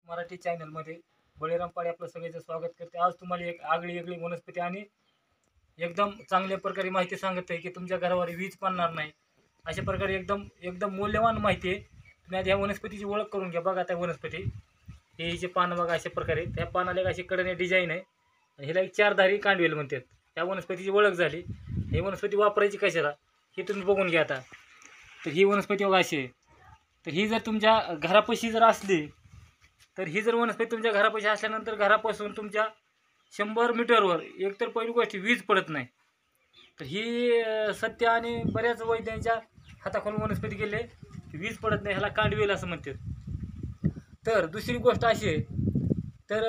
मराठी चॅनलमध्ये बळीराम पाडे आपलं सगळ्यांचं स्वागत करते। आज तुम्हाला एक आगळी वेगळी वनस्पती आणि एकदम चांगल्या प्रकारे माहिती सांगत आहे की तुमच्या घरावर वीज पडणार नाही अशा प्रकारे एकदम एकदम मूल्यवान माहिती आहे। तुम्ही आधी ह्या वनस्पतीची ओळख करून घ्या। बघा त्या वनस्पती हे हिचे पानं बघा अशा प्रकारे, त्या पानाला एक अशी कडने डिझाईन आहे आणि हिला एक चारधारी कांडवेल म्हणतात। त्या वनस्पतीची ओळख झाली। ही वनस्पती वापरायची कशाला हे तुम्ही बघून घ्या आता। तर ही वनस्पती बघा अशी आहे। तर ही जर तुमच्या घरापाशी जर असली तर ही जर वनस्पती तुमच्या घरापाशी असल्यानंतर घरापासून तुमच्या 100 मीटरवर एकतर पहिली गोष्ट वीज पडत नाही। तर ही सत्य आणि बऱ्याच वैद्यांच्या हाताखालून वनस्पती गेले वीज पडत नाही, ह्याला कांडवेल असं म्हणतात। तर दुसरी गोष्ट अशी आहे, तर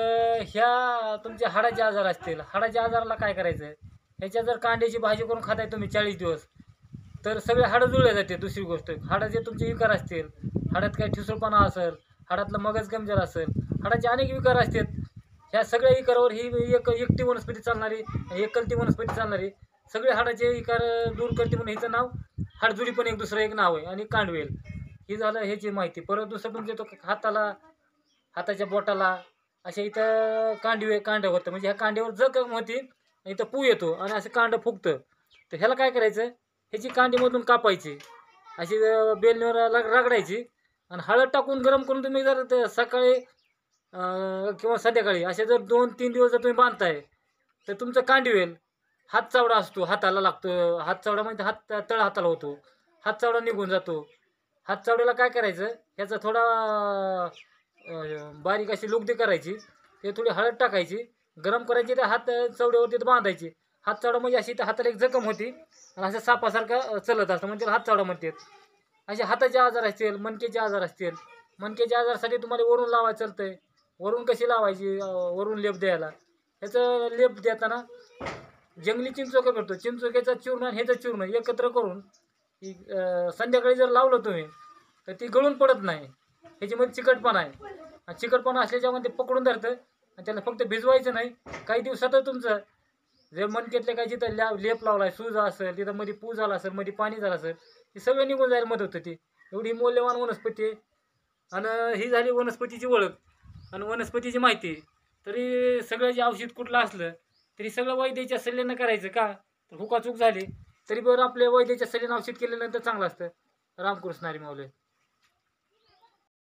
ह्या तुमच्या हाडाचे आजार असतील, हाडाच्या आजाराला काय करायचं, ह्याच्या जर कांद्याची भाजी करून खाताय तुम्ही 40 दिवस तर सगळे हाडं जुळले जाते। दुसरी गोष्ट हाडाचे तुमचे विकार असतील, हाडात काही ठिसूळपणा असेल, हाडातलं मगज कमजोर असेल, हाडाचे अनेक विकार असतात, ह्या सगळ्या विकारावर ही एकटी वनस्पती चालणारी, एकलती वनस्पती चालणारी, सगळे हाडाचे विकार दूर करते म्हणून हिचं नाव हाडजुडी पण एक दुसरं एक नाव आहे आणि कांडवेल ही झालं ह्याची माहिती। परत दुसरं तुमच्या तो हाताला, हाताच्या बोटाला अशा इथं कांड होतं, म्हणजे ह्या कांड्यावर जखम होती, इथं पू येतो आणि असं कांड फुगतं। तर ह्याला काय करायचं, ह्याची कांडीमधून कापायची, अशी बेलण्यावर रगडायची आणि हळद टाकून गरम करून तुम्ही जर सकाळी किंवा संध्याकाळी असे जर 2-3 दिवस जर तुम्ही बांधताय तर तुमचं कांडवेल हात चावडा असतो, हाताला लागतो, हात चावडा म्हणजे हात तळ हाताला होतो, हात चावडा निघून जातो। हात चावड्याला काय करायचं, ह्याचा थोडा बारीक अशी लुगदी करायची, ते थोडी हळद टाकायची, गरम करायची, ते हात चवड्यावरती बांधायची। हात चावडा म्हणजे अशी तर हाताला एक जखम होती आणि असं सापासारखं चलत असतं म्हणजे हात चावडा म्हणतात। असे हाताचे आजार असतील, मणक्याचे आजार असतील, मणक्याच्या आजारासाठी तुम्हाला वरून लावायचं चालतंय। वरून कशी लावायची, वरून लेप द्यायला, ह्याचं लेप देताना जंगली चिंचोका भेटतो, चिंचोक्याचा चूर्ण आणि ह्याचं चूर्ण एकत्र करून संध्याकाळी जर लावलं तुम्ही तर ती गळून पडत नाही। ह्याच्यामध्ये चिकटपणा आहे आणि चिकटपणा असल्याच्यामध्ये पकडून धरतं आणि त्याला फक्त भिजवायचं नाही, काही दिवसातच तुमचं जे मणक्यातले काही जिथं लेप लावला आहे, सूज असेल, तिथं मध्ये पू झाला असेल, मध्ये पाणी झालं असेल, ती सगळं निघून जायला मदत होती। एवढी मौल्यवान वनस्पती आहे आणि ही झाली वनस्पतीची ओळख आणि वनस्पतीची माहिती। तरी सगळं जे औषध कुठलं असलं तरी सगळं वैद्याच्या सल्ल्यानं करायचं का, तर हुकाचूक झाली तरी बरं आपल्या वैद्याच्या सल्ल्यानं औषध केल्यानंतर चांगलं असतं। रामकृष्ण हरी माऊली।